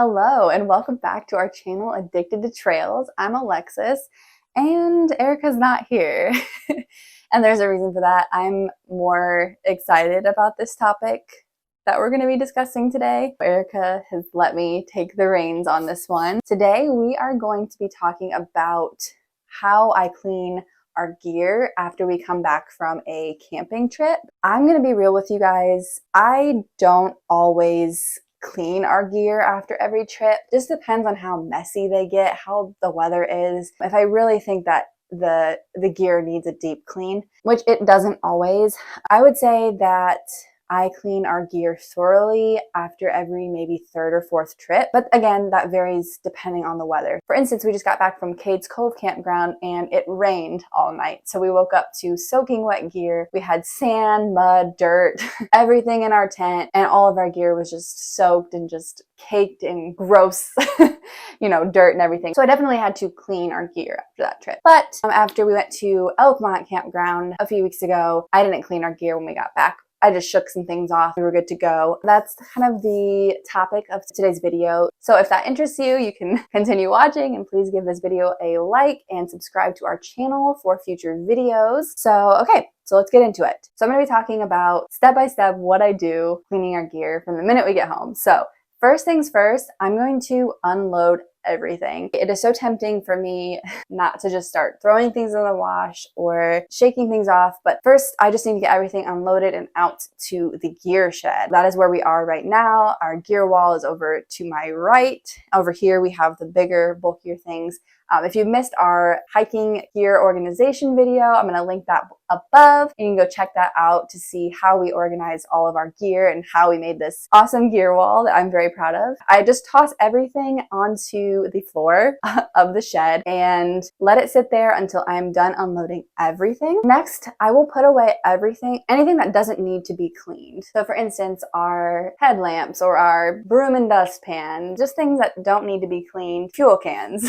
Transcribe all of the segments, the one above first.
Hello and welcome back to our channel Addicted to Trails. I'm Alexis and Erica's not here. And there's a reason for that. I'm more excited about this topic that we're going to be discussing today. Erica has let me take the reins on this one. Today we are going to be talking about how I clean our gear after we come back from a camping trip. I'm going to be real with you guys. I don't always clean our gear after every trip. Just depends on how messy they get, how the weather is. If I really think that the gear needs a deep clean, which it doesn't always, I would say that I clean our gear thoroughly after every maybe third or fourth trip. But again, that varies depending on the weather. For instance, we just got back from Cades Cove campground and it rained all night. So we woke up to soaking wet gear. We had sand, mud, dirt, everything in our tent, and all of our gear was just soaked and just caked in gross, dirt and everything. So I definitely had to clean our gear after that trip. But after we went to Elkmont campground a few weeks ago, I didn't clean our gear when we got back. I just shook some things off. We were good to go. That's kind of the topic of today's video. So if that interests you, you can continue watching, and please give this video a like and subscribe to our channel for future videos. So let's get into it. So I'm going to be talking about step by step what I do cleaning our gear from the minute we get home. So first things first, I'm going to unload everything. It is so tempting for me not to just start throwing things in the wash or shaking things off, but first I just need to get everything unloaded and out to the gear shed. That is where we are right now. Our gear wall is over to my right. Over here we have the bigger, bulkier things. If you missed our hiking gear organization video, I'm going to link that above, and you can go check that out to see how we organize all of our gear and how we made this awesome gear wall that I'm very proud of. I just toss everything onto the floor of the shed and let it sit there until I'm done unloading everything. Next, I will put away anything that doesn't need to be cleaned. So for instance, our headlamps or our broom and dustpan, just things that don't need to be cleaned, fuel cans,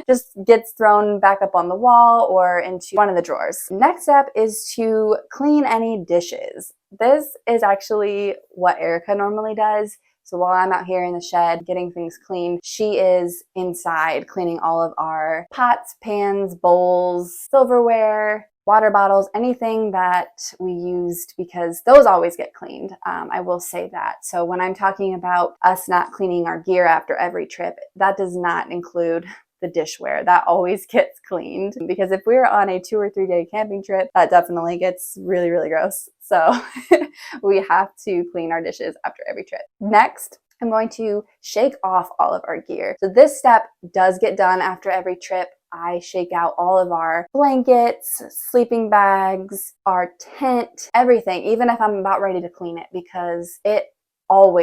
just gets thrown back up on the wall or into one of the drawers. Next step is to clean any dishes. This is actually what Erica normally does. So while I'm out here in the shed getting things cleaned, she is inside cleaning all of our pots, pans, bowls, silverware, water bottles, anything that we used, because those always get cleaned. I will say that. So when I'm talking about us not cleaning our gear after every trip, that does not include the dishware. That always gets cleaned, because if we're on a 2 or 3 day camping trip, that definitely gets really, really gross. So we have to clean our dishes after every trip. Next, I'm going to shake off all of our gear. So this step does get done after every trip. I shake out all of our blankets, sleeping bags, our tent, everything, even if I'm about ready to clean it, because all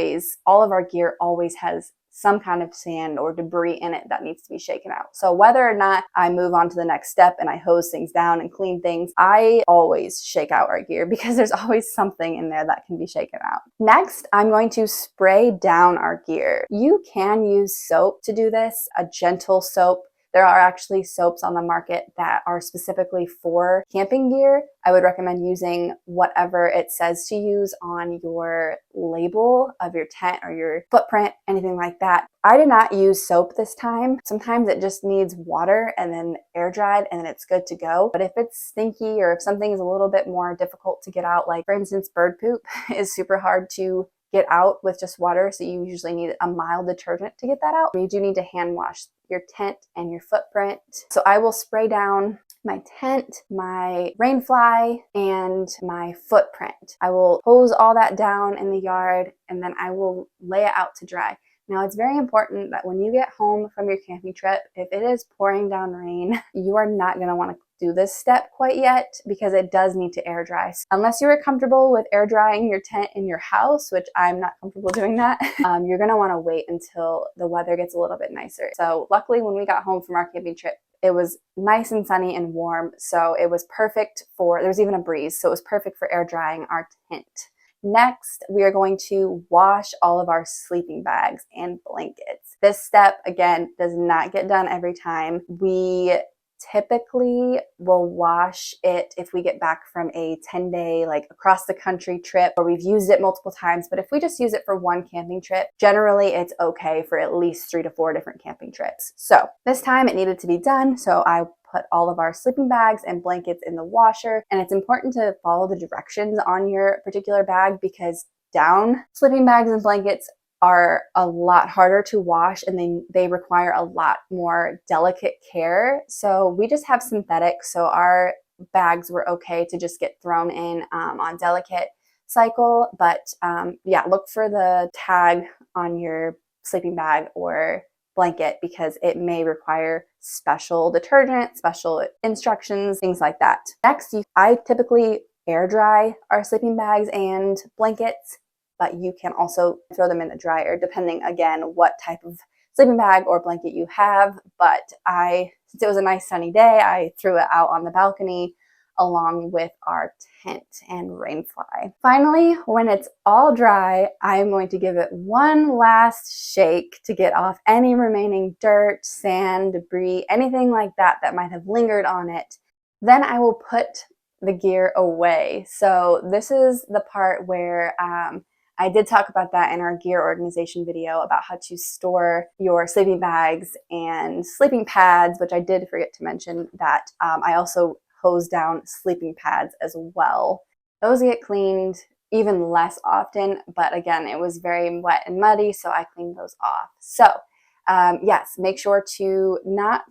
of our gear always has some kind of sand or debris in it that needs to be shaken out. So whether or not I move on to the next step and I hose things down and clean things, I always shake out our gear because there's always something in there that can be shaken out. Next, I'm going to spray down our gear. You can use soap to do this, a gentle soap. There are actually soaps on the market that are specifically for camping gear. I would recommend using whatever it says to use on your label of your tent or your footprint, anything like that. I did not use soap this time. Sometimes it just needs water and then air dried and then it's good to go. But if it's stinky or if something is a little bit more difficult to get out, like for instance, bird poop is super hard to get out with just water, so you usually need a mild detergent to get that out. You do need to hand wash your tent and your footprint. So I will spray down my tent, my rain fly, and my footprint. I will hose all that down in the yard and then I will lay it out to dry. Now, it's very important that when you get home from your camping trip, if it is pouring down rain, you are not going to want to do this step quite yet, because it does need to air dry. Unless you are comfortable with air drying your tent in your house, which I'm not comfortable doing that, you're going to want to wait until the weather gets a little bit nicer. So luckily, when we got home from our camping trip, it was nice and sunny and warm. So it was perfect there was even a breeze. So it was perfect for air drying our tent. Next, we are going to wash all of our sleeping bags and blankets. This step, again, does not get done every time. We typically will wash it if we get back from a 10-day like across the country trip or we've used it multiple times. But if we just use it for one camping trip, generally it's okay for at least 3 to 4 different camping trips. So this time it needed to be done. So I put all of our sleeping bags and blankets in the washer. And it's important to follow the directions on your particular bag because down sleeping bags and blankets are a lot harder to wash and they require a lot more delicate care. So we just have synthetic, so our bags were okay to just get thrown in on delicate cycle. But yeah, look for the tag on your sleeping bag or blanket because it may require special detergent, special instructions, things like that. Next, I typically air dry our sleeping bags and blankets, but you can also throw them in the dryer depending, again, what type of sleeping bag or blanket you have. But since it was a nice sunny day, I threw it out on the balcony along with our tent and rainfly. Finally, when it's all dry, I'm going to give it one last shake to get off any remaining dirt, sand, debris, anything like that that might have lingered on it. Then I will put the gear away. So this is the part where I did talk about that in our gear organization video about how to store your sleeping bags and sleeping pads, which I did forget to mention that I also hose down sleeping pads as well. Those get cleaned even less often, but again, it was very wet and muddy, so I cleaned those off. So yes, make sure to not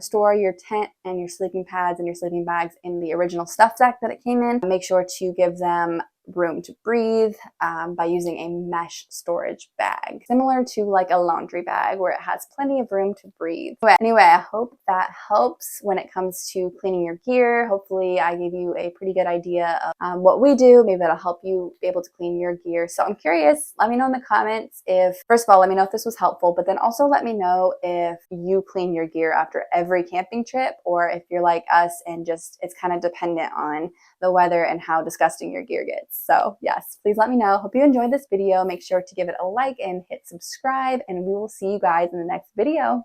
store your tent and your sleeping pads and your sleeping bags in the original stuff sack that it came in. Make sure to give them room to breathe by using a mesh storage bag, similar to like a laundry bag where it has plenty of room to breathe. Anyway, I hope that helps when it comes to cleaning your gear. Hopefully I gave you a pretty good idea of what we do. Maybe that'll help you be able to clean your gear. So I'm curious, let me know in the comments first of all, let me know if this was helpful, but then also let me know if you clean your gear after every camping trip or if you're like us and just it's kind of dependent on the weather and how disgusting your gear gets. So yes, please let me know. Hope you enjoyed this video. Make sure to give it a like and hit subscribe, and we will see you guys in the next video.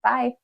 Bye.